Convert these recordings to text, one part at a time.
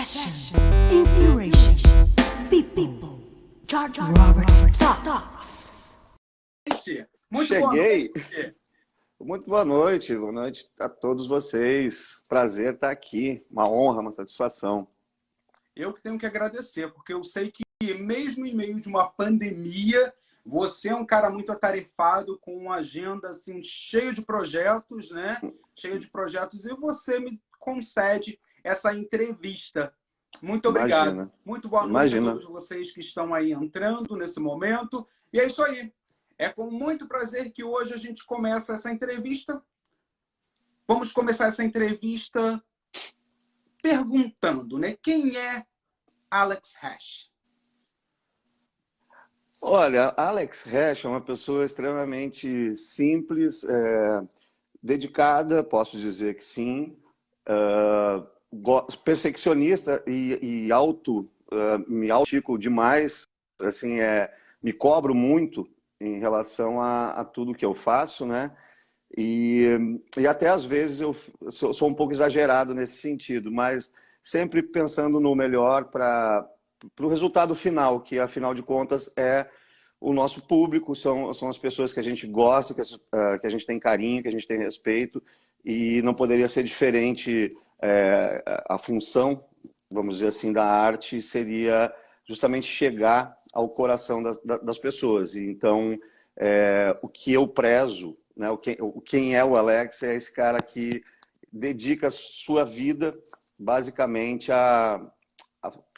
Passion, inspiration, people, Robert Talks. Muito Cheguei. Boa noite. Muito boa noite a todos vocês. Prazer estar aqui, uma honra, uma satisfação. Eu que tenho que agradecer, porque eu sei que mesmo em meio de uma pandemia, você é um cara muito atarefado, com uma agenda assim, cheia de projetos, né? Cheia de projetos, e você me concede essa entrevista. Muito obrigado. Imagina. Muito boa noite a todos vocês que estão aí entrando nesse momento. E é isso aí. É com muito prazer que hoje a gente começa essa entrevista. Vamos começar essa entrevista perguntando, né? Quem é Alex Hash? Olha, Alex Hash é uma pessoa extremamente simples, dedicada, posso dizer que sim, perfeccionista e me auto demais, assim, me cobro muito em relação a tudo que eu faço, né? E até às vezes eu sou um pouco exagerado nesse sentido, mas sempre pensando no melhor para o resultado final, que afinal de contas é o nosso público, são as pessoas que a gente gosta, que a gente tem carinho, que a gente tem respeito, e não poderia ser diferente. A função, vamos dizer assim, da arte seria justamente chegar ao coração das pessoas. E então, o que eu prezo, né, quem é o Alex é esse cara que dedica a sua vida basicamente a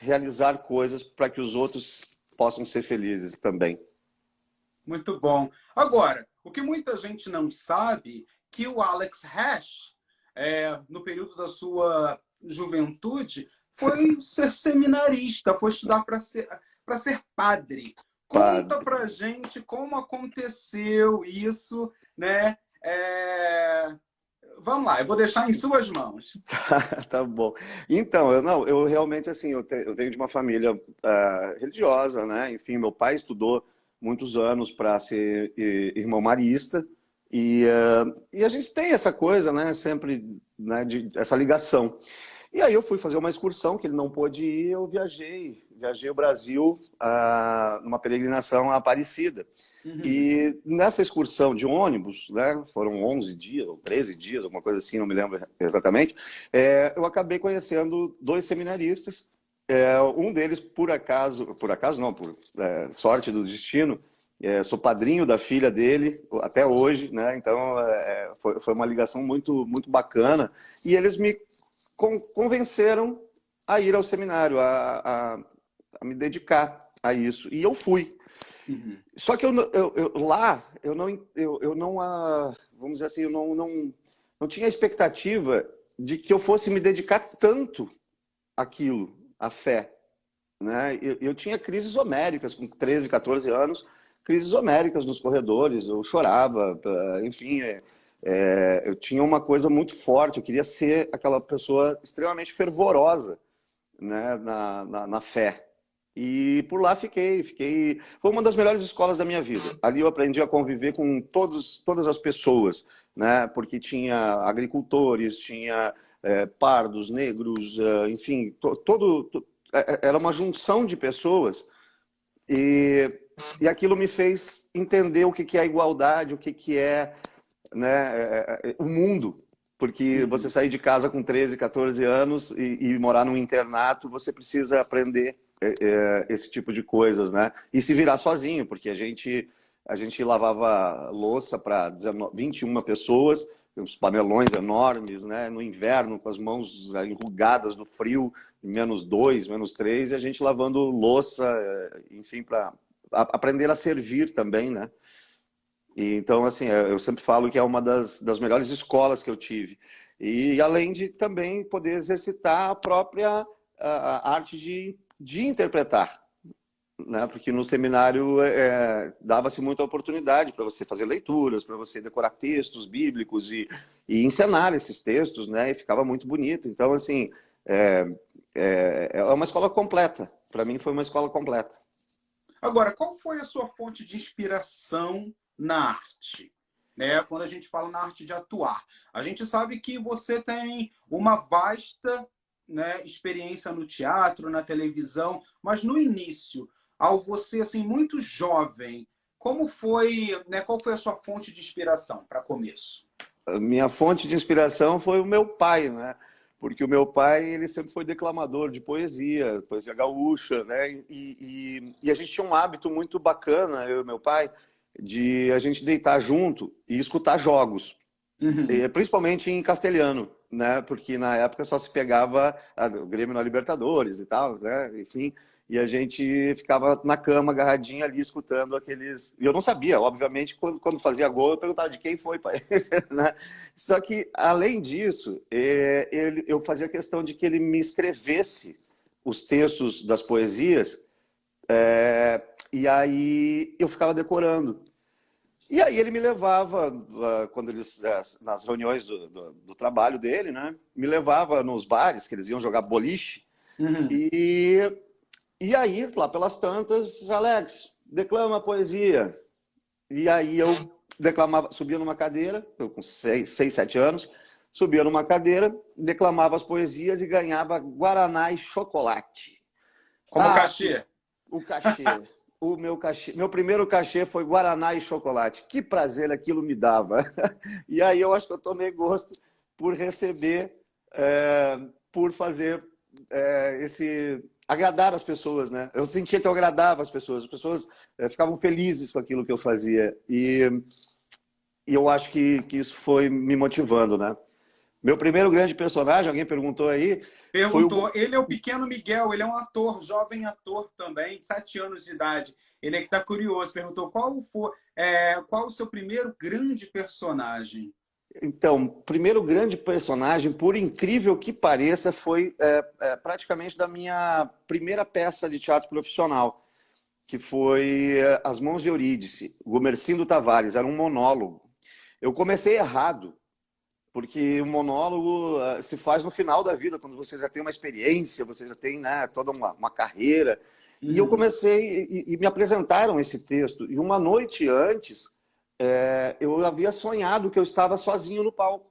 realizar coisas para que os outros possam ser felizes também. Muito bom. Agora, o que muita gente não sabe, que o Alex Hash, no período da sua juventude, foi ser seminarista, foi estudar para ser padre. Conta pra gente como aconteceu isso, né? Vamos lá, eu vou deixar em suas mãos. Tá bom. Então, eu realmente, assim, eu venho de uma família religiosa, né? Enfim, meu pai estudou muitos anos para ser irmão marista e a gente tem essa coisa, né? Sempre, né? Essa ligação. E aí eu fui fazer uma excursão que ele não pôde ir, eu viajei o Brasil numa peregrinação à Aparecida. Uhum. E nessa excursão de ônibus, né, foram 11 dias ou 13 dias, alguma coisa assim, não me lembro exatamente, eu acabei conhecendo dois seminaristas. Um deles, por acaso não, por sorte do destino, sou padrinho da filha dele até hoje, né? Então foi uma ligação muito, muito bacana. E eles me convenceram a ir ao seminário, a me dedicar a isso. E eu fui. Uhum. Só que lá, vamos dizer assim, eu não tinha a expectativa de que eu fosse me dedicar tanto àquilo, à fé, né? Eu tinha crises homéricas com 13, 14 anos, crises homéricas nos corredores, eu chorava, enfim, eu tinha uma coisa muito forte, eu queria ser aquela pessoa extremamente fervorosa, né, na fé. E por lá fiquei. Foi uma das melhores escolas da minha vida. Ali eu aprendi a conviver com todas as pessoas, né? Porque tinha agricultores, tinha pardos, negros, enfim, era uma junção de pessoas. E aquilo me fez entender o que é a igualdade, o que é, né, o mundo. Porque você sair de casa com 13, 14 anos e morar num internato, você precisa aprender esse tipo de coisas, né? E se virar sozinho, porque a gente lavava louça para 21 pessoas, uns panelões enormes, né? No inverno, com as mãos enrugadas do frio, -2, -3, e a gente lavando louça, enfim, para aprender a servir também, né? E, então, assim, eu sempre falo que é uma das melhores escolas que eu tive. E além de também poder exercitar a própria arte de interpretar, né? Porque no seminário dava-se muita oportunidade para você fazer leituras, para você decorar textos bíblicos e encenar esses textos, né? E ficava muito bonito. Então, assim, é uma escola completa. Para mim, foi uma escola completa. Agora, qual foi a sua fonte de inspiração na arte? Né? Quando a gente fala na arte de atuar. A gente sabe que você tem uma vasta né, experiência no teatro, na televisão, mas no início, ao você assim muito jovem, como foi, né, qual foi a sua fonte de inspiração para começo? A minha fonte de inspiração foi o meu pai, né? Porque o meu pai, ele sempre foi declamador de poesia, poesia gaúcha, né? E a gente tinha um hábito muito bacana, eu e meu pai, de a gente deitar junto e escutar jogos, Uhum. principalmente em castelhano, né? Porque na época só se pegava o Grêmio na Libertadores e tal, né? Enfim, e a gente ficava na cama, agarradinho ali, escutando aqueles... E eu não sabia, obviamente, quando fazia gol, eu perguntava de quem foi, pai. Né? Só que, além disso, eu fazia questão de que ele me escrevesse os textos das poesias, e aí eu ficava decorando. E aí ele me levava, quando eles, nas reuniões do trabalho dele, né? Me levava nos bares, que eles iam jogar boliche, Uhum. e aí, lá pelas tantas, Alex, declama a poesia. E aí eu declamava, subia numa cadeira, eu com 7 anos, subia numa cadeira, declamava as poesias e ganhava guaraná e chocolate. Como Ah, cachê? o cachê. O meu cachê, meu primeiro cachê foi guaraná e chocolate. Que prazer aquilo me dava. E aí eu acho que eu tomei gosto por receber, por fazer agradar as pessoas, né? Eu sentia que eu agradava as pessoas ficavam felizes com aquilo que eu fazia. E eu acho que isso foi me motivando, né? Meu primeiro grande personagem, alguém perguntou aí, foi Perguntou. o... Ele é o pequeno Miguel, ele é um ator, jovem ator também, 7 anos de idade. Ele é que está curioso, perguntou qual o seu primeiro grande personagem? Então, primeiro grande personagem, por incrível que pareça, foi praticamente da minha primeira peça de teatro profissional, que foi As Mãos de Eurídice, Gumercindo Tavares, era um monólogo. Eu comecei errado, porque o monólogo se faz no final da vida, quando você já tem uma experiência, você já tem, né, toda uma carreira. E eu Uhum. comecei, e me apresentaram esse texto, e uma noite antes, eu havia sonhado que eu estava sozinho no palco.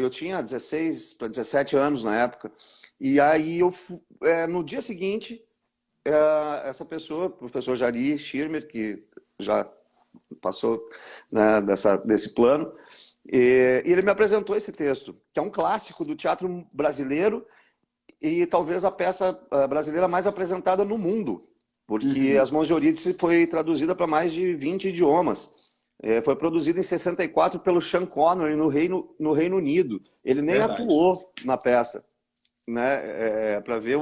Eu tinha 16 para 17 anos na época. E aí, no dia seguinte, essa pessoa, o professor Jari Schirmer, que já passou, né, desse plano, e ele me apresentou esse texto, que é um clássico do teatro brasileiro e talvez a peça brasileira mais apresentada no mundo, porque Uhum. As Mãos de Eurídice foi traduzida para mais de 20 idiomas. Foi produzida em 64 pelo Sean Connery no Reino Unido. Ele nem Verdade. atuou na peça, né? Para ver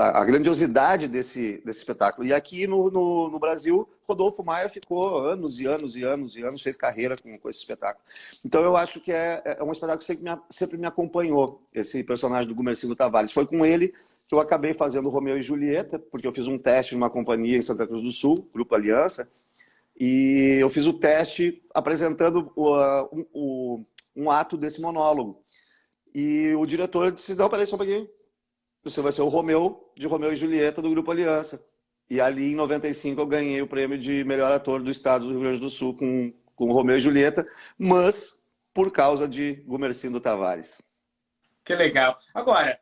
a grandiosidade desse espetáculo. E aqui no Brasil, Rodolfo Maia ficou anos e anos e anos e anos, fez carreira com esse espetáculo. Então eu acho que é um espetáculo que sempre me acompanhou, esse personagem do Gumercindo Tavares. Foi com ele que eu acabei fazendo Romeu e Julieta, porque eu fiz um teste numa companhia em Santa Cruz do Sul, Grupo Aliança, e eu fiz o teste apresentando um ato desse monólogo. E o diretor disse, não, peraí só um pouquinho. Você vai ser o Romeu, de Romeu e Julieta, do Grupo Aliança. E ali, em 95, eu ganhei o prêmio de melhor ator do estado do Rio Grande do Sul com o Romeu e Julieta, mas por causa de Gumercindo Tavares. Que legal. Agora,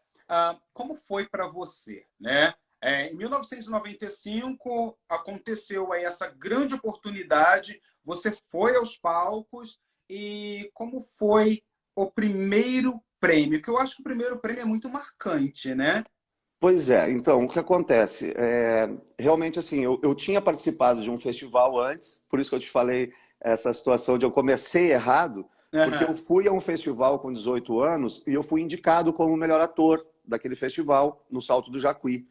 como foi para você, né? Em 1995 aconteceu aí essa grande oportunidade, você foi aos palcos e como foi o primeiro prêmio? Que eu acho que o primeiro prêmio é muito marcante, né? Pois é, então, o que acontece? Realmente, assim, eu tinha participado de um festival antes, por isso que eu te falei essa situação de eu comecei errado, porque eu Aham. fui a um festival com 18 anos e eu fui indicado como o melhor ator daquele festival, no Salto do Jacuí.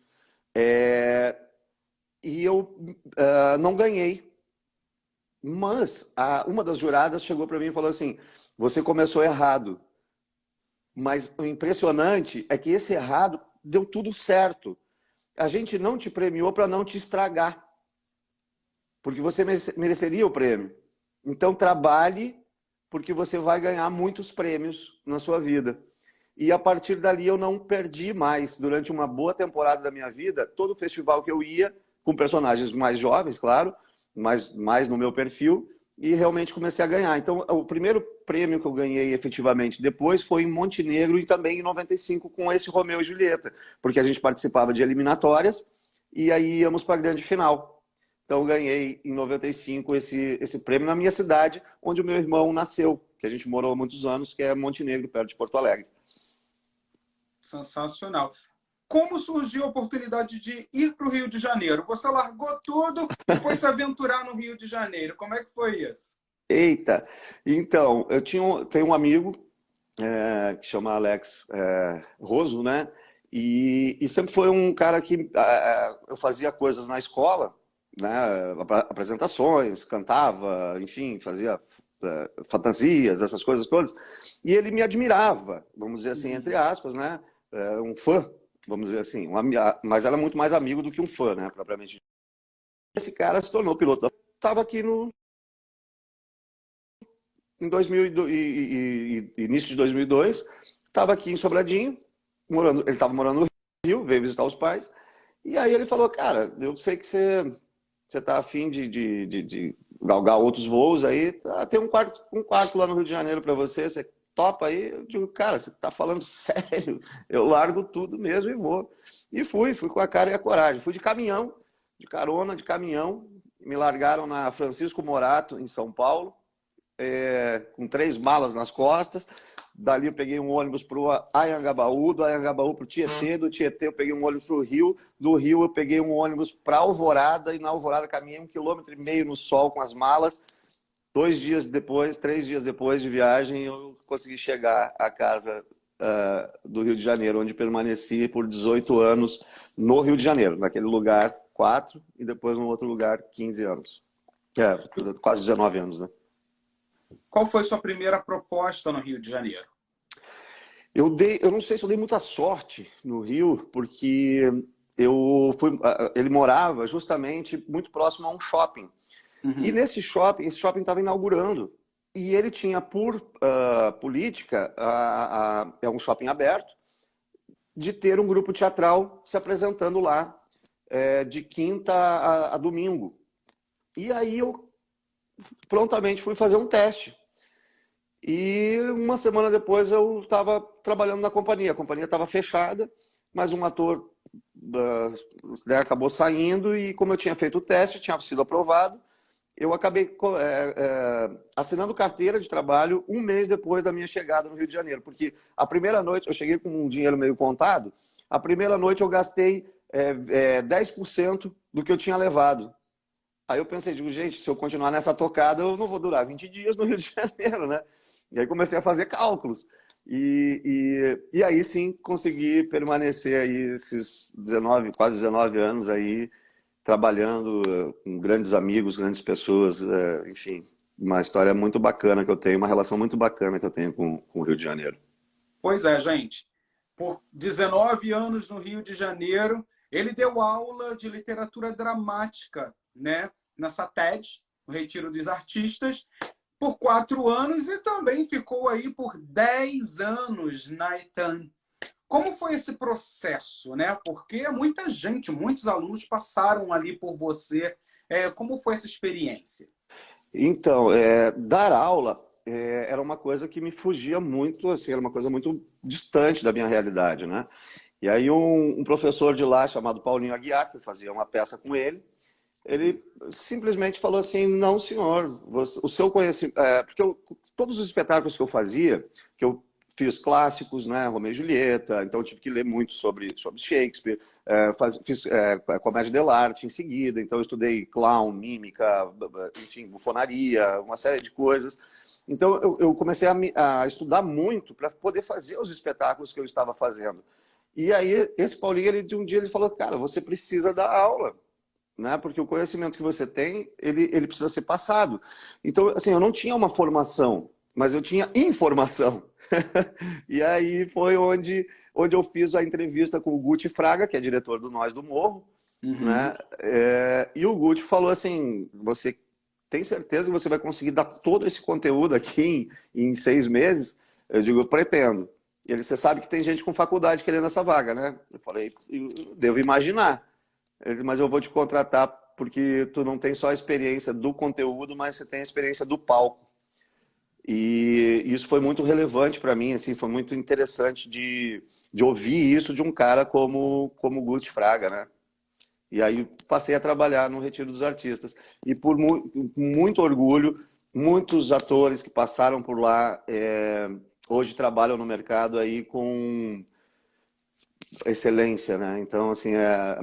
E eu não ganhei. Mas uma das juradas chegou para mim e falou assim, você começou errado. Mas o impressionante é que esse errado deu tudo certo. A gente não te premiou para não te estragar, porque você mereceria o prêmio. Então trabalhe, porque você vai ganhar muitos prêmios na sua vida. E a partir dali eu não perdi mais. Durante uma boa temporada da minha vida, todo festival que eu ia, com personagens mais jovens, claro, mas mais no meu perfil, e realmente comecei a ganhar. Então, o primeiro prêmio que eu ganhei efetivamente depois foi em Montenegro e também em 95 com esse Romeu e Julieta, porque a gente participava de eliminatórias e aí íamos para a grande final. Então, eu ganhei em 95 esse prêmio na minha cidade, onde o meu irmão nasceu, que a gente morou há muitos anos, que é Montenegro, perto de Porto Alegre. Sensacional. Como surgiu a oportunidade de ir para o Rio de Janeiro? Você largou tudo e foi se aventurar no Rio de Janeiro. Como é que foi isso? Eita! Então, tenho um amigo que chama Alex Roso, né? E sempre foi um cara que eu fazia coisas na escola, né? Apresentações, cantava, enfim, fazia fantasias, essas coisas todas. E ele me admirava, vamos dizer assim, entre aspas, né? Um fã, vamos dizer assim. Mas era muito mais amigo do que um fã, né? Propriamente. Esse cara se tornou piloto. Estava aqui em 2002, início de 2002, estava aqui em Sobradinho, ele estava morando no Rio, veio visitar os pais, e aí ele falou, cara, eu sei que você está afim de galgar outros voos aí, tem um quarto lá no Rio de Janeiro para você topa aí? Eu digo, cara, você está falando sério? Eu largo tudo mesmo e vou. E fui com a cara e a coragem. Fui de caminhão, de carona, de caminhão, me largaram na Francisco Morato, em São Paulo, com 3 malas nas costas. Dali eu peguei um ônibus para o Anhangabaú, do Anhangabaú para o Tietê, do Tietê eu peguei um ônibus para o Rio, do Rio eu peguei um ônibus para Alvorada, e na Alvorada caminhei 1,5 km no sol com as malas. 3 dias depois de viagem, eu consegui chegar à casa do Rio de Janeiro, onde permaneci por 18 anos no Rio de Janeiro, naquele lugar 4 e depois no outro lugar 15 anos. Quase 19 anos, né? Qual foi sua primeira proposta no Rio de Janeiro? Eu não sei se eu dei muita sorte no Rio, porque ele morava justamente muito próximo a um shopping. Uhum. E esse shopping estava inaugurando. E ele tinha por política, é um shopping aberto, de ter um grupo teatral se apresentando lá de quinta a domingo. E aí eu prontamente fui fazer um teste. E uma semana depois eu estava trabalhando na companhia. A companhia estava fechada, mas um ator acabou saindo e como eu tinha feito o teste, tinha sido aprovado, eu acabei assinando carteira de trabalho um mês depois da minha chegada no Rio de Janeiro. Porque a primeira noite, eu cheguei com um dinheiro meio contado, a primeira noite eu gastei 10% do que eu tinha levado. Aí eu pensei, gente, se eu continuar nessa tocada, eu não vou durar 20 dias no Rio de Janeiro, né? E aí comecei a fazer cálculos. E aí sim consegui permanecer aí esses quase 19 anos aí, trabalhando com grandes amigos, grandes pessoas, enfim, uma história muito bacana que eu tenho, uma relação muito bacana que eu tenho com o Rio de Janeiro. Pois é, gente. Por 19 anos no Rio de Janeiro, ele deu aula de literatura dramática, né? Na SATED, no Retiro dos Artistas, por 4 anos e também ficou aí por 10 anos na ETAM. Como foi esse processo, né? Porque muita gente, muitos alunos passaram ali por você. Como foi essa experiência? Então, dar aula era uma coisa que me fugia muito, assim, era uma coisa muito distante da minha realidade, né? E aí um professor de lá, chamado Paulinho Aguiar, que eu fazia uma peça com ele simplesmente falou assim, não, senhor, o seu conhecimento... porque todos os espetáculos que eu fazia, que eu fiz clássicos, né, Romeu e Julieta, então eu tive que ler muito sobre Shakespeare, fiz comédia dell'arte em seguida, então eu estudei clown, mímica, enfim, bufonaria, uma série de coisas. Então eu comecei a estudar muito para poder fazer os espetáculos que eu estava fazendo. E aí esse Paulinho, um dia ele falou, cara, você precisa dar aula, né? Porque o conhecimento que você tem, ele precisa ser passado. Então, assim, eu não tinha uma formação, mas eu tinha informação. E aí foi onde eu fiz a entrevista com o Guti Fraga, que é diretor do Nós do Morro, né? E o Guti falou assim, você tem certeza que você vai conseguir dar todo esse conteúdo aqui em 6 meses? Eu digo, eu pretendo. E ele, você sabe que tem gente com faculdade querendo essa vaga, né? Eu falei, eu devo imaginar. Ele, mas eu vou te contratar porque tu não tem só a experiência do conteúdo, mas você tem a experiência do palco. E isso foi muito relevante para mim, assim, foi muito interessante de ouvir isso de um cara como Guti Fraga, né? E aí passei a trabalhar no Retiro dos Artistas. E por muito orgulho, muitos atores que passaram por lá hoje trabalham no mercado aí com excelência, né? Então, assim, a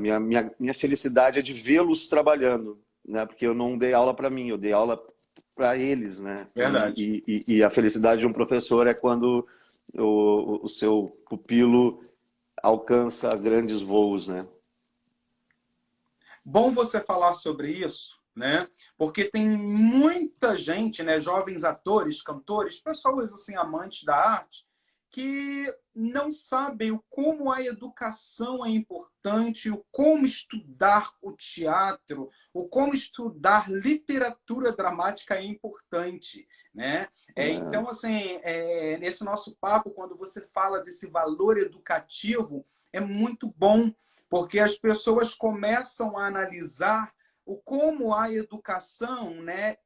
minha felicidade é de vê-los trabalhando, né? Porque eu não dei aula para mim, eu dei aula para eles, né? Verdade. E a felicidade de um professor é quando o seu pupilo alcança grandes voos, né? Bom você falar sobre isso, né? Porque tem muita gente, né? Jovens atores, cantores, pessoas assim amantes da arte, que não sabem o como a educação é importante, o como estudar o teatro, o como estudar literatura dramática é importante, né? Então, assim, nesse nosso papo, quando você fala desse valor educativo, é muito bom, porque as pessoas começam a analisar como a educação, né,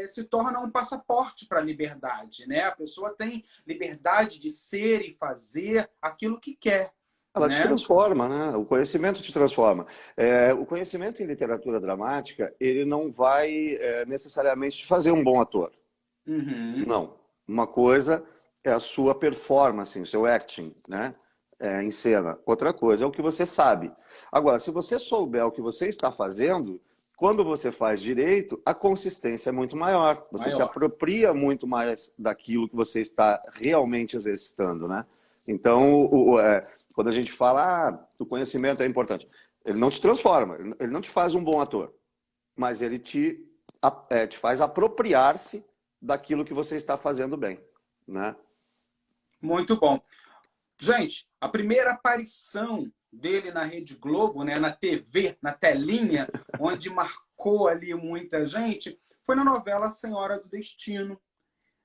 se torna um passaporte para a liberdade, né? A pessoa tem liberdade de ser e fazer aquilo que quer. Ela te né? transforma, né? O conhecimento te transforma. O conhecimento em literatura dramática, ele não vai necessariamente te fazer um bom ator. Uhum. Não. Uma coisa é a sua performance, o seu acting, né? Em cena. Outra coisa é o que você sabe. Agora, se você souber o que você está fazendo, quando você faz direito, a consistência é muito maior. Você se apropria muito mais daquilo que você está realmente exercitando, né? Então, quando a gente fala, o conhecimento é importante, ele não te transforma, ele não te faz um bom ator, mas ele te faz apropriar-se daquilo que você está fazendo bem, né? Muito bom. Gente, a primeira aparição dele na Rede Globo, né, na TV, na telinha, onde marcou ali muita gente, foi na novela Senhora do Destino.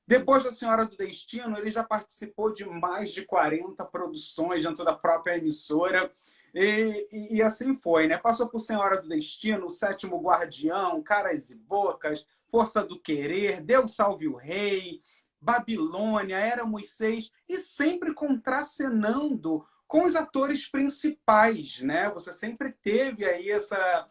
Depois da Senhora do Destino, ele já participou de mais de 40 produções dentro da própria emissora. E assim foi, né? Passou por Senhora do Destino, O Sétimo Guardião, Caras e Bocas, Força do Querer, Deus Salve o Rei, Babilônia, Éramos Seis, e sempre contracenando com os atores principais, né? Você sempre teve aí essa...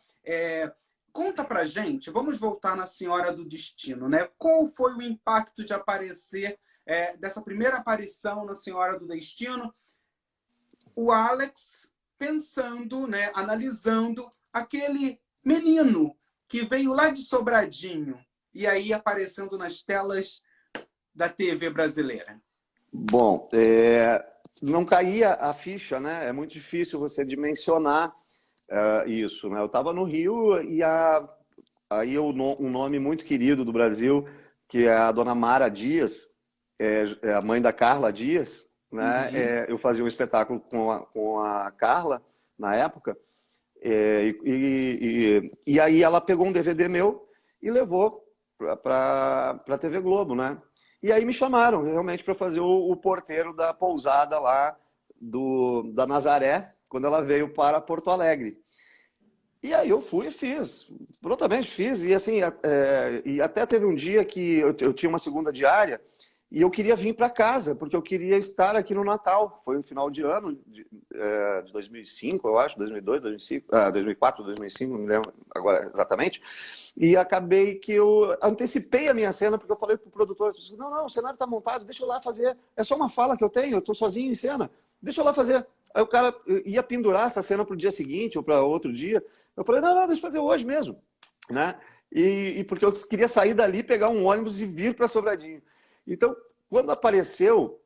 Conta pra gente, vamos voltar na Senhora do Destino, né? Qual foi o impacto de aparecer, dessa primeira aparição na Senhora do Destino? O Alex pensando, né, analisando aquele menino que veio lá de Sobradinho e aí aparecendo nas telas da TV brasileira. Bom, não caía a ficha, né? É muito difícil você dimensionar isso, né? Eu estava no Rio e aí um nome muito querido do Brasil, que é a dona Mara Dias, a mãe da Carla Dias, né? Uhum. Eu fazia um espetáculo com a Carla na época, e aí ela pegou um DVD meu e levou para a TV Globo, né? E aí me chamaram realmente para fazer o porteiro da pousada lá da Nazaré, quando ela veio para Porto Alegre. E aí eu fui e fiz, prontamente fiz. E assim, e até teve um dia que eu tinha uma segunda diária e eu queria vir para casa, porque eu queria estar aqui no Natal. Foi no final de ano de 2005, eu acho, 2002, 2005, 2004, 2005, não me lembro agora exatamente. E acabei que eu antecipei a minha cena, porque eu falei pro produtor, não, o cenário tá montado, deixa eu lá fazer. É só uma fala que eu tenho, eu tô sozinho em cena, deixa eu lá fazer. Aí o cara ia pendurar essa cena pro dia seguinte ou para outro dia. Eu falei, não, deixa eu fazer hoje mesmo, né? E porque eu queria sair dali, pegar um ônibus e vir para Sobradinho. Então, quando apareceu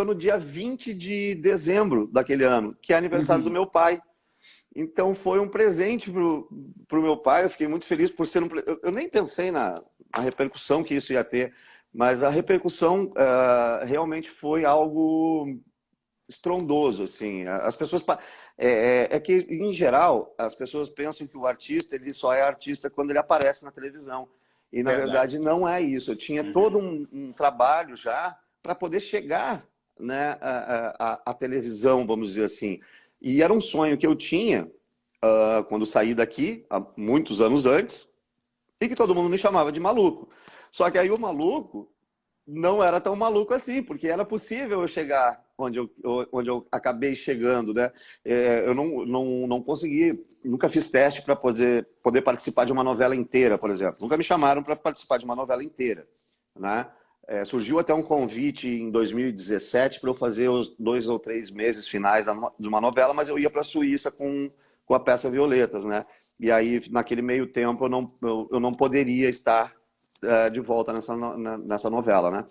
no dia 20 de dezembro daquele ano, que é aniversário do meu pai. Então, foi um presente pro meu pai. Eu fiquei muito feliz por ser eu nem pensei na repercussão que isso ia ter, mas a repercussão realmente foi algo estrondoso, assim. As pessoas... que, em geral, as pessoas pensam que o artista ele só é artista quando ele aparece na televisão. E, na verdade, não é isso. Eu tinha todo um trabalho já para poder chegar, né, à televisão, vamos dizer assim. E era um sonho que eu tinha quando saí daqui, há muitos anos antes, e que todo mundo me chamava de maluco. Só que aí o maluco não era tão maluco assim, porque era possível eu chegar onde eu acabei chegando, né? Eu não consegui, nunca fiz teste para poder participar de uma novela inteira, por exemplo. Nunca me chamaram para participar de uma novela inteira, né? Surgiu até um convite em 2017 para eu fazer os 2 ou 3 meses finais de uma novela, mas eu ia para a Suíça com a peça Violetas, né? E aí, naquele meio tempo, eu não poderia estar de volta nessa novela, né?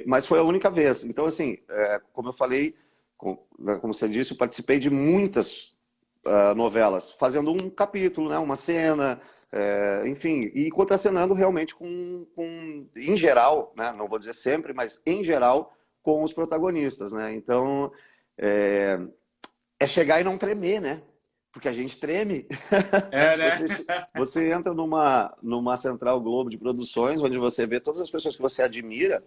Mas foi a única vez. Então, assim, como eu falei, como você disse, eu participei de muitas novelas, fazendo um capítulo, né? Uma cena, enfim, e contracenando realmente em geral, né? Não vou dizer sempre, mas em geral, com os protagonistas, né? Então, é chegar e não tremer, né? Porque a gente treme. Né? Você entra numa Central Globo de produções, onde você vê todas as pessoas que você admira,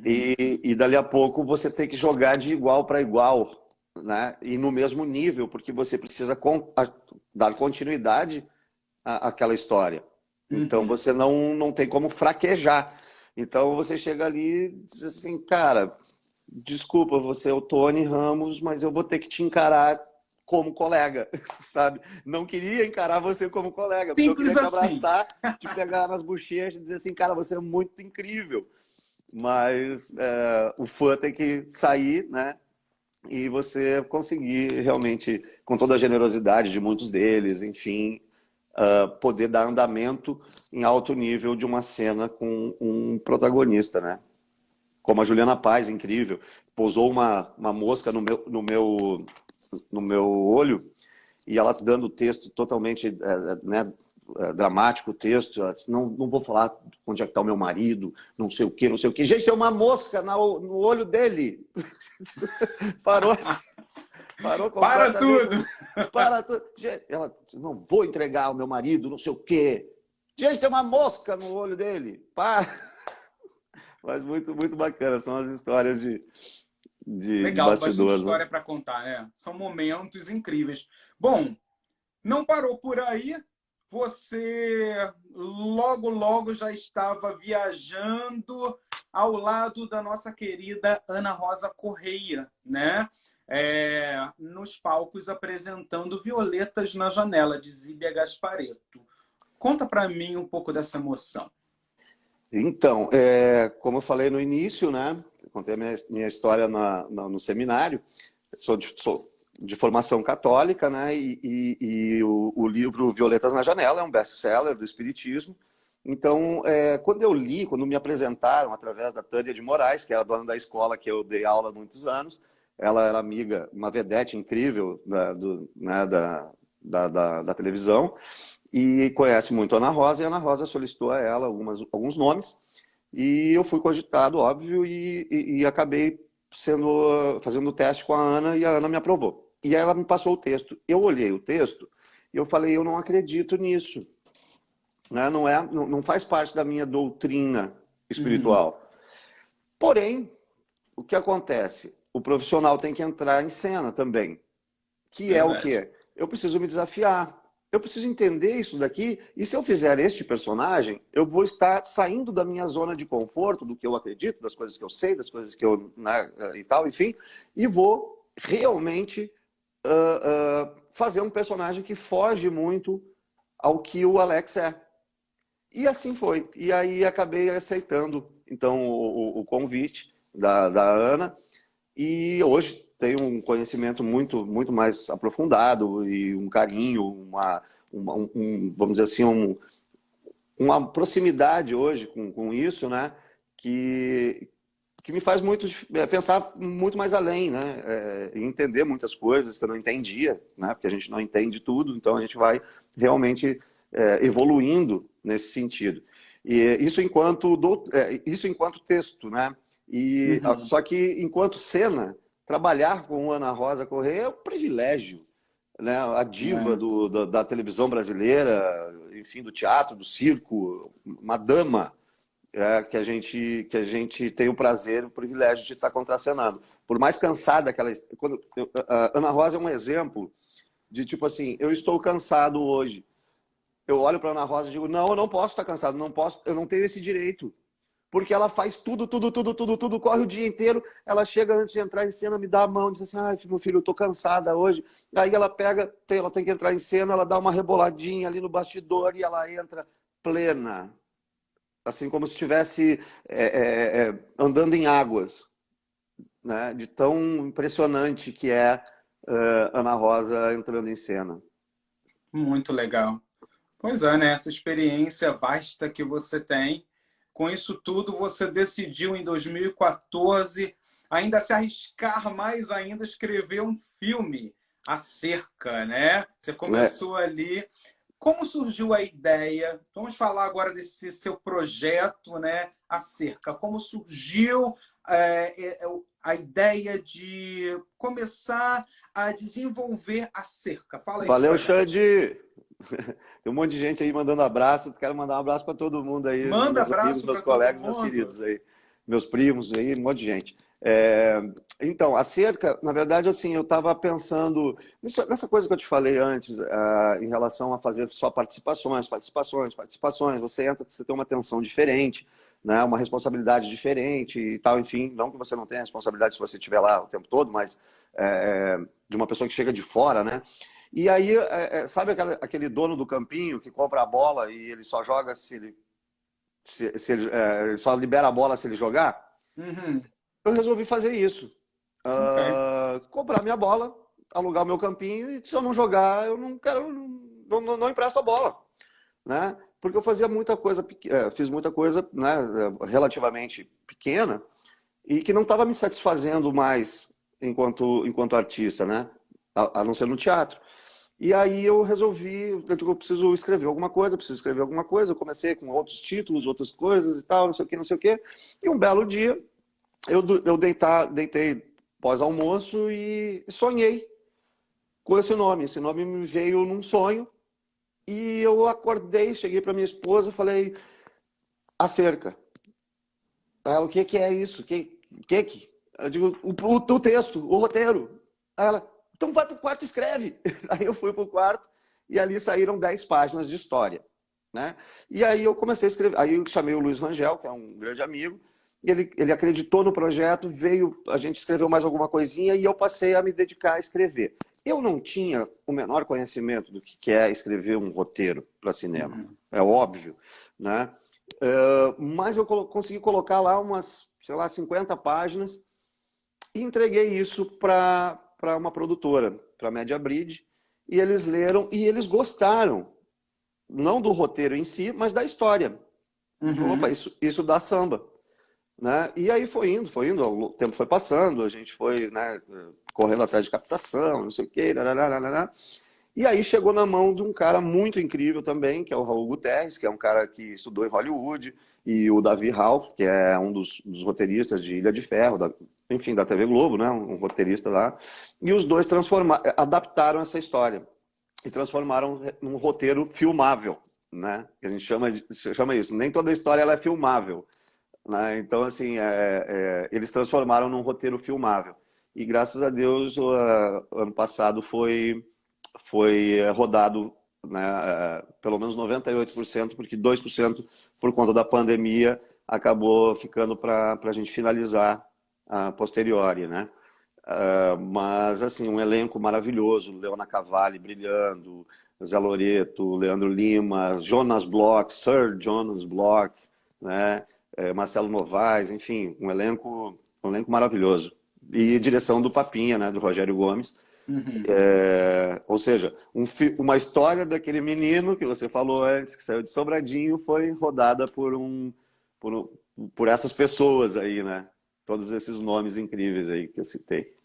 e dali a pouco você tem que jogar de igual para igual, né? E no mesmo nível, porque você precisa dar continuidade àquela história. Então você não tem como fraquejar. Então você chega ali e diz assim, cara, desculpa, você é o Tony Ramos, mas eu vou ter que te encarar como colega, sabe? Não queria encarar você como colega, porque Simples eu queria te assim. abraçar, te pegar nas bochechas e dizer assim, cara, você é muito incrível. Mas o fã tem que sair, né? E você conseguir realmente, com toda a generosidade de muitos deles, enfim, poder dar andamento em alto nível de uma cena com um protagonista, né? Como a Juliana Paz, incrível. Pousou uma mosca no meu olho, e ela dando o texto totalmente né, dramático, o texto. Ela disse, não vou falar onde é que está o meu marido, não sei o que, não sei o que. Gente, tem uma mosca no olho dele. Parou assim. Parou Para tudo! Para tudo. Gente, ela disse, não vou entregar o meu marido, não sei o quê. Gente, tem uma mosca no olho dele. Para. Mas muito, muito bacana. São as histórias de Legal, bastante bastidor, história né? para contar, né? São momentos incríveis. Bom, não parou por aí. Você logo, logo já estava viajando ao lado da nossa querida Ana Rosa Correia, né? Nos palcos apresentando Violetas na Janela, de Zíbia Gasparetto. Conta para mim um pouco dessa emoção. Então, como eu falei no início, né? Contei a minha história no seminário. Sou de formação católica, né? E o livro Violetas na Janela é um best-seller do Espiritismo. Então, quando me apresentaram através da Tânia de Moraes, que era a dona da escola que eu dei aula há muitos anos, ela era amiga, uma vedete incrível da televisão, e conhece muito a Ana Rosa, e a Ana Rosa solicitou a ela alguns nomes, e eu fui cogitado, óbvio, e acabei fazendo o teste com a Ana, e a Ana me aprovou. E ela me passou o texto. Eu olhei o texto e eu falei, eu não acredito nisso. Né? Não faz parte da minha doutrina espiritual. Porém, o que acontece? O profissional tem que entrar em cena também. Que é o quê? Eu preciso me desafiar. Eu preciso entender isso daqui, e se eu fizer este personagem, eu vou estar saindo da minha zona de conforto, do que eu acredito, das coisas que eu sei, das coisas que eu... Né, e tal, enfim, e vou realmente fazer um personagem que foge muito ao que o Alex é. E assim foi. E aí acabei aceitando, então, o convite da Ana, e hoje tenho um conhecimento muito, muito mais aprofundado e um carinho, vamos dizer assim, uma proximidade hoje com isso, né? Que me faz pensar muito mais além, né? E entender muitas coisas que eu não entendia, né? Porque a gente não entende tudo, então a gente vai realmente evoluindo nesse sentido. E isso enquanto texto, né? Só que enquanto cena, trabalhar com Ana Rosa Correia é um privilégio, né? A diva da televisão brasileira, enfim, do teatro, do circo, uma dama que a gente tem o prazer, o privilégio de estar contracenando. Por mais cansada que ela... Ana Rosa é um exemplo De tipo assim, eu estou cansado hoje. Eu olho para Ana Rosa e digo, não, eu não posso estar cansado, não posso, eu não tenho esse direito. Porque ela faz tudo, corre o dia inteiro. Ela chega antes de entrar em cena, me dá a mão, diz assim, ai, meu filho, eu tô cansada hoje. Aí ela pega, ela tem que entrar em cena, ela dá uma reboladinha ali no bastidor e ela entra plena. Assim como se estivesse andando em águas, né? De tão impressionante que é Ana Rosa entrando em cena. Muito legal. Pois é, né? Essa experiência vasta que você tem. Com isso tudo, você decidiu em 2014 ainda se arriscar mais ainda, escrever um filme, A Cerca, né? Você começou ali. Como surgiu a ideia? Vamos falar agora desse seu projeto, né? A Cerca. Como surgiu a ideia de começar a desenvolver a Cerca? Fala isso. Valeu, Xande! Tem um monte de gente aí mandando abraço. Quero mandar um abraço para todo mundo aí. Manda meus abraço amigos, meus para todo colegas, mundo. meus queridos aí. Meus primos aí, um monte de gente. Então, a Cerca, na verdade, assim, eu estava pensando nessa coisa que eu te falei antes, em relação a fazer só participações. Você entra, você tem uma atenção diferente, né? Uma responsabilidade diferente e tal, enfim. Não que você não tenha responsabilidade se você estiver lá o tempo todo, mas de uma pessoa que chega de fora, né? E aí, sabe aquele dono do campinho que compra a bola e ele só joga se ele só libera a bola se ele jogar? Uhum. Eu resolvi fazer isso. Okay. Comprar minha bola, alugar o meu campinho e se eu não jogar, eu não quero, não empresto a bola, né? Porque eu fazia muita coisa, fiz muita coisa, né, relativamente pequena e que não estava me satisfazendo mais enquanto artista, né? A não ser no teatro. E aí eu resolvi, eu preciso escrever alguma coisa, Eu comecei com outros títulos, outras coisas e tal, não sei o quê. E um belo dia, eu deitei pós-almoço e sonhei com esse nome. Esse nome me veio num sonho e eu acordei, cheguei para minha esposa e falei, A Cerca. Ela, o que é isso? Eu digo, o texto, o roteiro. Aí ela, então vai pro quarto e escreve. Aí eu fui pro quarto e ali saíram 10 páginas de história, né? E aí eu comecei a escrever. Aí eu chamei o Luiz Rangel, que é um grande amigo, e ele acreditou no projeto, a gente escreveu mais alguma coisinha e eu passei a me dedicar a escrever. Eu não tinha o menor conhecimento do que é escrever um roteiro para cinema, é óbvio, né? Mas eu consegui colocar lá umas, sei lá, 50 páginas e entreguei isso para uma produtora, para a Media Bridge, e eles leram e eles gostaram, não do roteiro em si, mas da história. Uhum. Opa, isso dá samba, né? E aí foi indo, o tempo foi passando, a gente foi, né, correndo atrás de captação, não sei o quê, e aí chegou na mão de um cara muito incrível também, que é o Raul Guterres, que é um cara que estudou em Hollywood, e o Davi Hall, que é um dos roteiristas de Ilha de Ferro, enfim, da TV Globo, né? Um roteirista lá. E os dois adaptaram essa história e transformaram num roteiro filmável, né? Que a gente chama isso. Nem toda história ela é filmável, né? Então, assim, eles transformaram num roteiro filmável. E graças a Deus, ano passado foi rodado, né, pelo menos 98%, porque 2% por conta da pandemia acabou ficando para a gente finalizar a posteriori, né? Mas assim, um elenco maravilhoso, Leona Cavalli brilhando, Zé Loreto, Leandro Lima, Jonas Bloch, Sir Jonas Bloch, né? Marcelo Novaes, enfim, um elenco maravilhoso. E direção do Papinha, né, do Rogério Gomes. Uhum. Ou seja, uma história daquele menino que você falou antes, que saiu de Sobradinho, foi rodada por essas pessoas aí, né? Todos esses nomes incríveis aí que eu citei.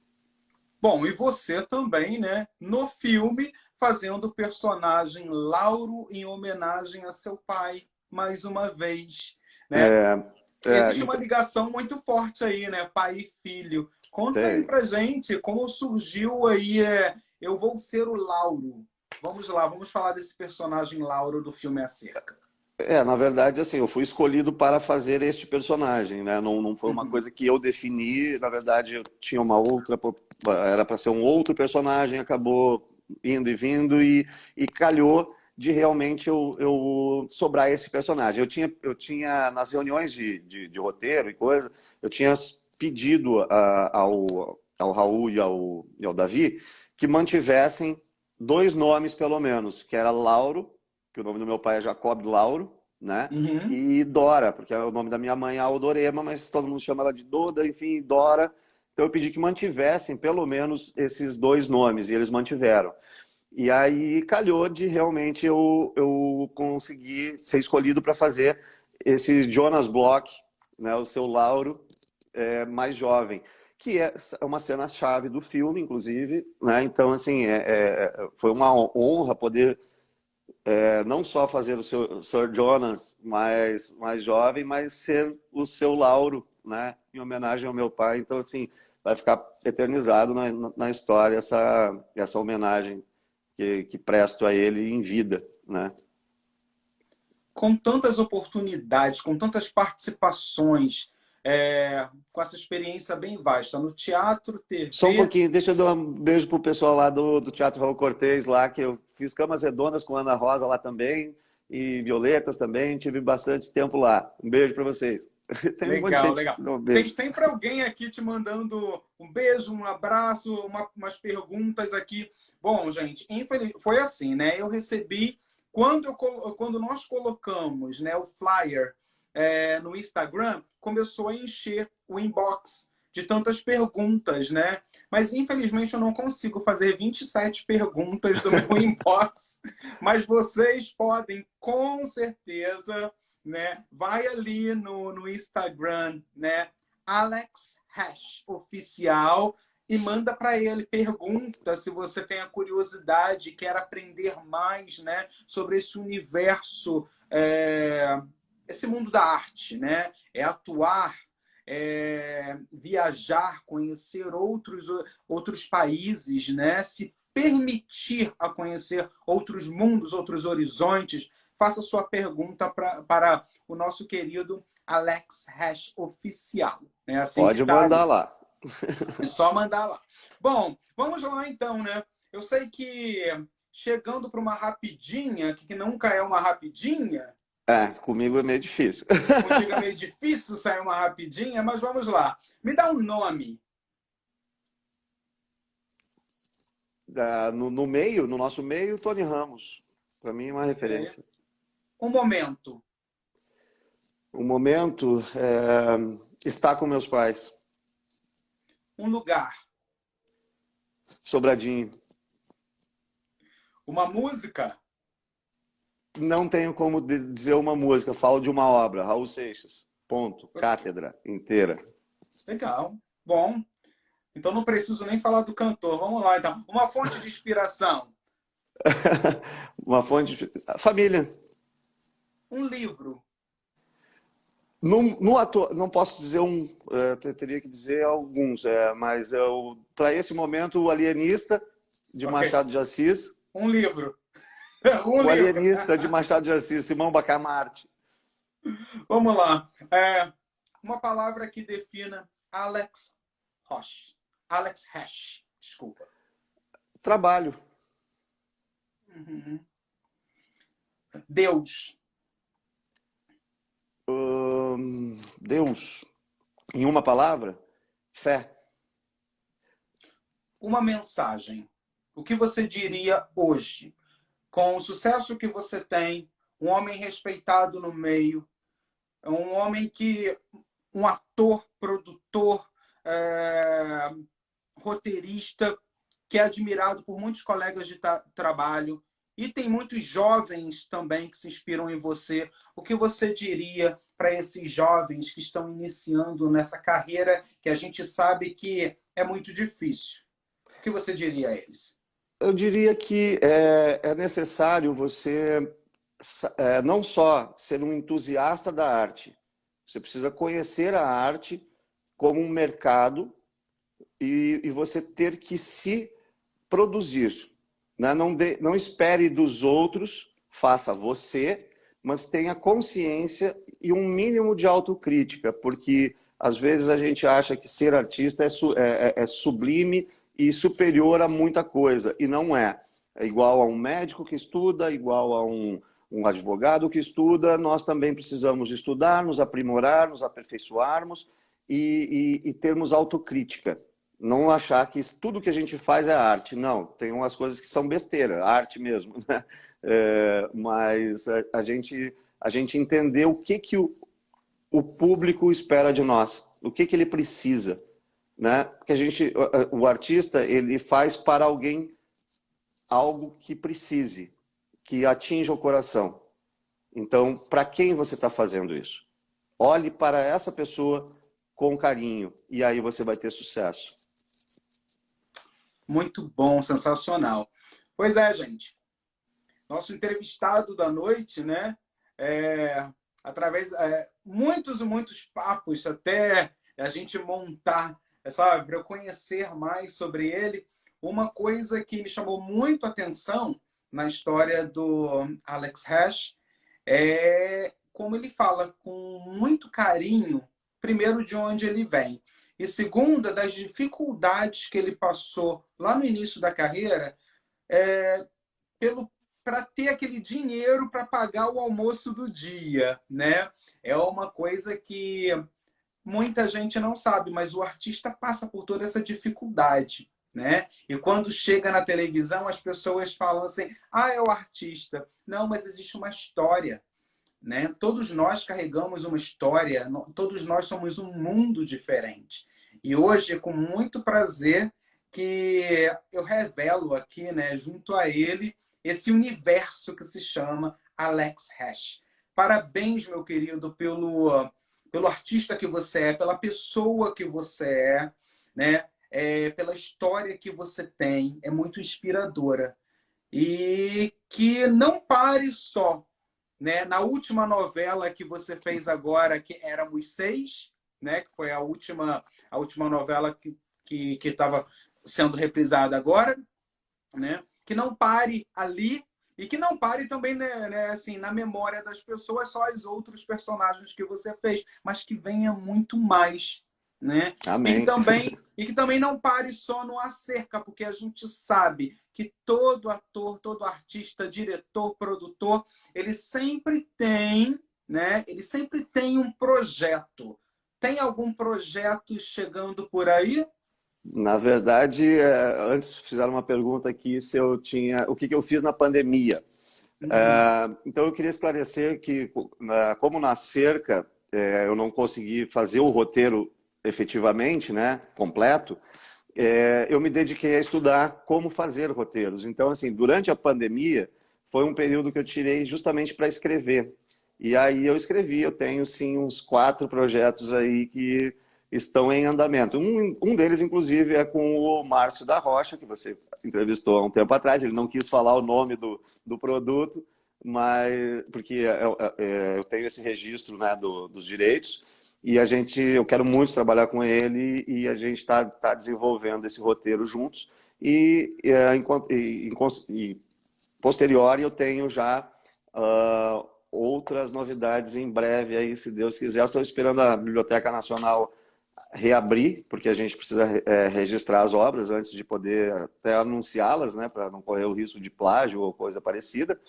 Bom, e você também, né? No filme, fazendo o personagem Lauro em homenagem a seu pai, mais uma vez, né? Existe uma ligação muito forte aí, né? Pai e filho. Conta aí pra gente como surgiu aí Eu Vou Ser o Lauro. Vamos lá, vamos falar desse personagem Lauro do filme A Cerca. Na verdade, assim, eu fui escolhido para fazer este personagem, né? Não foi uma coisa que eu defini. Na verdade, eu tinha uma outra... Era para ser um outro personagem, acabou indo e vindo, e calhou de realmente eu sobrar esse personagem. Eu tinha nas reuniões de roteiro e coisa, eu tinha pedido ao Raul e ao Davi que mantivessem 2 nomes, pelo menos, que era Lauro, que o nome do meu pai é Jacob Lauro, né? Uhum. E Dora, porque o nome da minha mãe é Aldorema, mas todo mundo chama ela de Doda, enfim, Dora. Então eu pedi que mantivessem pelo menos esses 2 nomes, e eles mantiveram. E aí calhou de realmente eu conseguir ser escolhido para fazer esse Jonas Bloch, né, o seu Lauro mais jovem, que é uma cena-chave do filme, inclusive, né? Então, assim, foi uma honra poder não só fazer o seu Sir Jonas mais jovem, mas ser o seu Lauro, né, em homenagem ao meu pai. Então, assim, vai ficar eternizado na história essa homenagem que presto a ele em vida, né? Com tantas oportunidades, com tantas participações, com essa experiência bem vasta no teatro, Só um TV. pouquinho, deixa eu dar um beijo pro pessoal lá do Teatro Raul Cortez, lá, que eu fiz Camas Redondas com Ana Rosa lá também, e Violetas também, tive bastante tempo lá. Um beijo para vocês. Tem um monte de Legal, gente. legal. Um Tem beijo. sempre alguém aqui te mandando um beijo, um abraço, umas perguntas aqui. Bom, gente, foi assim, né? Eu recebi, quando nós colocamos, né, o flyer no Instagram, começou a encher o inbox de tantas perguntas, né? Mas, infelizmente, eu não consigo fazer 27 perguntas do meu inbox. Mas vocês podem, com certeza, né? Vai ali no Instagram, né? Alex Hash Oficial, e manda para ele, pergunta se você tem a curiosidade, quer aprender mais, né, sobre esse universo, esse mundo da arte, né? Atuar, viajar, conhecer outros países, né? Se permitir a conhecer outros mundos, outros horizontes. Faça sua pergunta para o nosso querido Alex Hash Oficial. Né? Assim Pode mandar lá. É só mandar lá. Bom, vamos lá então, né? Eu sei que chegando para uma rapidinha, que nunca é uma rapidinha. Comigo é meio difícil. Contigo é meio difícil sair uma rapidinha, mas vamos lá. Me dá um nome. No nosso meio, Tony Ramos. Para mim é uma referência. Um momento. O momento está com meus pais. Um lugar. Sobradinho. Uma música. Não tenho como dizer uma música, falo de uma obra, Raul Seixas. Ponto. Cátedra inteira. Legal. Bom. Então não preciso nem falar do cantor. Vamos lá, então. Uma fonte de inspiração. Uma fonte de... Família. Um livro. No ator, não posso dizer teria que dizer alguns, mas para esse momento, O Alienista, de Machado de Assis. Um livro. O Alienista, de Machado de Assis, Simão Bacamarte. Vamos lá. Uma palavra que defina Alex Hash. Desculpa. Trabalho. Uhum. Deus. Deus. Em uma palavra? Fé. Uma mensagem. O que você diria hoje? Com o sucesso que você tem, um homem respeitado no meio, um homem um ator, produtor, roteirista, que é admirado por muitos colegas de trabalho, e tem muitos jovens também que se inspiram em você. O que você diria para esses jovens que estão iniciando nessa carreira que a gente sabe que é muito difícil? O que você diria a eles? Eu diria que é necessário você não só ser um entusiasta da arte, você precisa conhecer a arte como um mercado e você ter que se produzir. Né? Não espere dos outros, faça você, mas tenha consciência e um mínimo de autocrítica, porque às vezes a gente acha que ser artista é sublime e superior a muita coisa, e não é. É igual a um médico que estuda, igual a um advogado que estuda, nós também precisamos estudar, nos aprimorar, nos aperfeiçoarmos e termos autocrítica. Não achar que tudo que a gente faz é arte. Não, tem umas coisas que são besteira, arte mesmo, né? Mas a gente entender o que o público espera de nós, o que ele precisa, né? Porque o artista, ele faz para alguém algo que precise, que atinja o coração. Então, para quem você está fazendo isso? Olhe para essa pessoa com carinho e aí você vai ter sucesso. Muito bom, sensacional. Pois é, gente. Nosso entrevistado da noite, né? Através muitos e muitos papos até a gente montar, sabe, para eu conhecer mais sobre ele. Uma coisa que me chamou muito a atenção na história do Alex Hash é como ele fala com muito carinho, primeiro, de onde ele vem, e segunda, das dificuldades que ele passou lá no início da carreira para ter aquele dinheiro para pagar o almoço do dia, né? É uma coisa que muita gente não sabe, mas o artista passa por toda essa dificuldade, né? E quando chega na televisão, as pessoas falam assim: ah, é o artista. Não, mas existe uma história, né? Todos nós carregamos uma história, todos nós somos um mundo diferente. E hoje é com muito prazer que eu revelo aqui, né, junto a ele, esse universo que se chama Alex Hash. Parabéns, meu querido, pelo artista que você é, pela pessoa que você é, né? Pela história que você tem. É muito inspiradora. E que não pare só, né? Na última novela que você fez agora, que Éramos Seis, né? Que foi a última novela que estava sendo reprisada agora, né? Que não pare ali e que não pare também, né, assim, na memória das pessoas só os outros personagens que você fez, mas que venha muito mais, né? Amém. E que também não pare só no Acerca, porque a gente sabe que todo ator, todo artista, diretor, produtor, ele sempre tem, né? Ele sempre tem um projeto. Tem algum projeto chegando por aí? Na verdade, antes fizeram uma pergunta aqui se eu tinha, o que eu fiz na pandemia. Então eu queria esclarecer que, como na Cerca, eu não consegui fazer o roteiro efetivamente, né, completo, eu me dediquei a estudar como fazer roteiros. Então, assim, durante a pandemia, foi um período que eu tirei justamente para escrever. E aí eu escrevi, eu tenho sim uns 4 projetos aí que estão em andamento. Um deles, inclusive, é com o Márcio da Rocha, que você entrevistou há um tempo atrás. Ele não quis falar o nome do produto, mas porque eu tenho esse registro, né, dos direitos, e eu quero muito trabalhar com ele, e a gente está desenvolvendo esse roteiro juntos. E posterior, eu tenho já outras novidades em breve, aí, se Deus quiser. Eu estou esperando a Biblioteca Nacional reabrir, porque a gente precisa registrar as obras antes de poder até anunciá-las, né, para não correr o risco de plágio ou coisa parecida.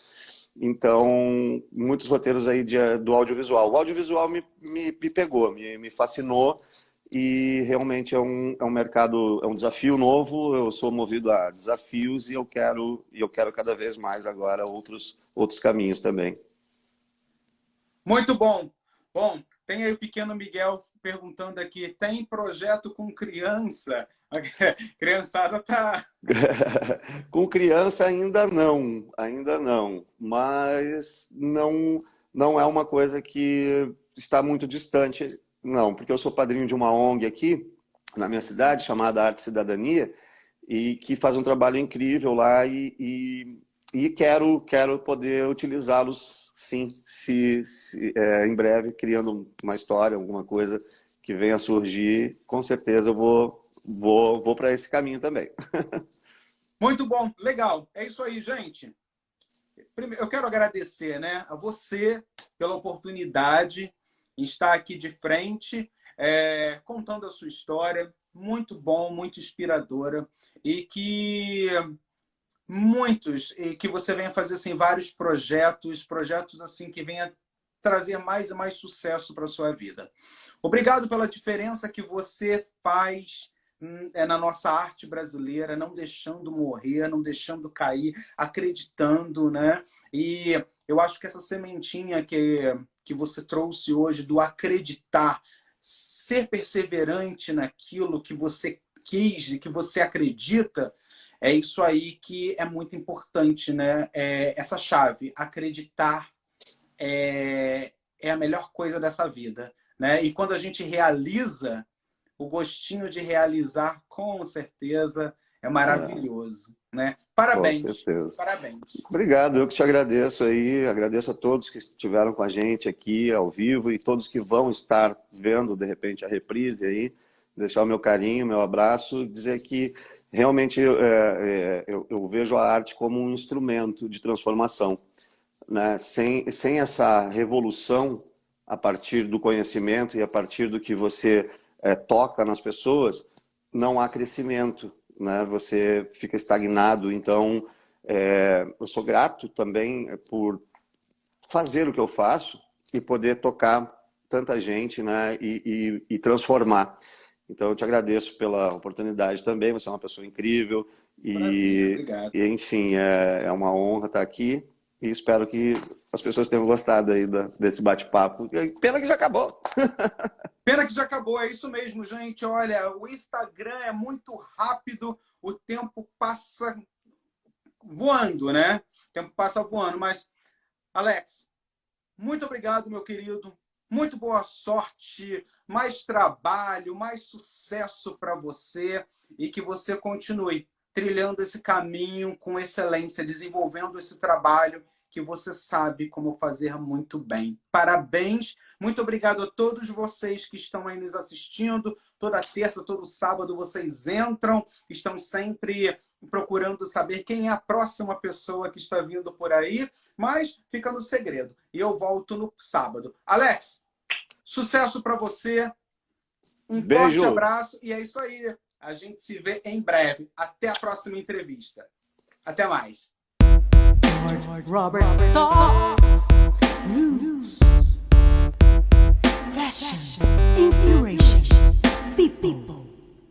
Então, muitos roteiros aí do audiovisual. O audiovisual me pegou, me fascinou, e realmente é um mercado, é um desafio novo. Eu sou movido a desafios e eu quero cada vez mais agora outros caminhos também. Muito bom. Bom, tem aí o pequeno Miguel perguntando aqui, tem projeto com criança? A criançada tá... Com criança ainda não, mas não é uma coisa que está muito distante, não, porque eu sou padrinho de uma ONG aqui na minha cidade, chamada Arte e Cidadania, e que faz um trabalho incrível lá, e quero poder utilizá-los, sim, se em breve, criando uma história, alguma coisa que venha a surgir, com certeza eu vou para esse caminho também. Muito bom, legal. É isso aí, gente. Primeiro, eu quero agradecer, né, a você pela oportunidade de estar aqui de frente, contando a sua história. Muito bom, muito inspiradora. E que muitos, e que você venha fazer assim, vários projetos assim que venha trazer mais e mais sucesso para a sua vida. Obrigado pela diferença que você faz na nossa arte brasileira, não deixando morrer, não deixando cair, acreditando, né? E eu acho que essa sementinha que você trouxe hoje do acreditar, ser perseverante naquilo que você quis e que você acredita, é isso aí que é muito importante, né? Essa chave, acreditar é a melhor coisa dessa vida, né? E quando a gente realiza, o gostinho de realizar, com certeza, é maravilhoso, né? Parabéns. Com certeza. Parabéns. Obrigado, eu que te agradeço aí, agradeço a todos que estiveram com a gente aqui ao vivo e todos que vão estar vendo, de repente, a reprise aí, deixar o meu carinho, meu abraço, dizer que realmente eu vejo a arte como um instrumento de transformação, né? Sem essa revolução a partir do conhecimento e a partir do que você toca nas pessoas, não há crescimento, né? Você fica estagnado. Então, eu sou grato também por fazer o que eu faço e poder tocar tanta gente, né? E transformar. Então, eu te agradeço pela oportunidade também. Você é uma pessoa incrível Prazer, obrigado. e enfim, é uma honra estar aqui. E espero que as pessoas tenham gostado aí desse bate-papo. Pena que já acabou. Pena que já acabou, é isso mesmo, gente. Olha, o Instagram é muito rápido, o tempo passa voando, né? O tempo passa voando. Mas, Alex, muito obrigado, meu querido. Muito boa sorte, mais trabalho, mais sucesso para você e que você continue trilhando esse caminho com excelência, desenvolvendo esse trabalho que você sabe como fazer muito bem. Parabéns, muito obrigado a todos vocês que estão aí nos assistindo. Toda terça, todo sábado vocês entram, estão sempre procurando saber quem é a próxima pessoa que está vindo por aí, mas fica no segredo. E eu volto no sábado. Alex, sucesso para você, um Beijo. forte abraço e é isso aí. A gente se vê em breve. Até a próxima entrevista. Até mais. Robert Talks.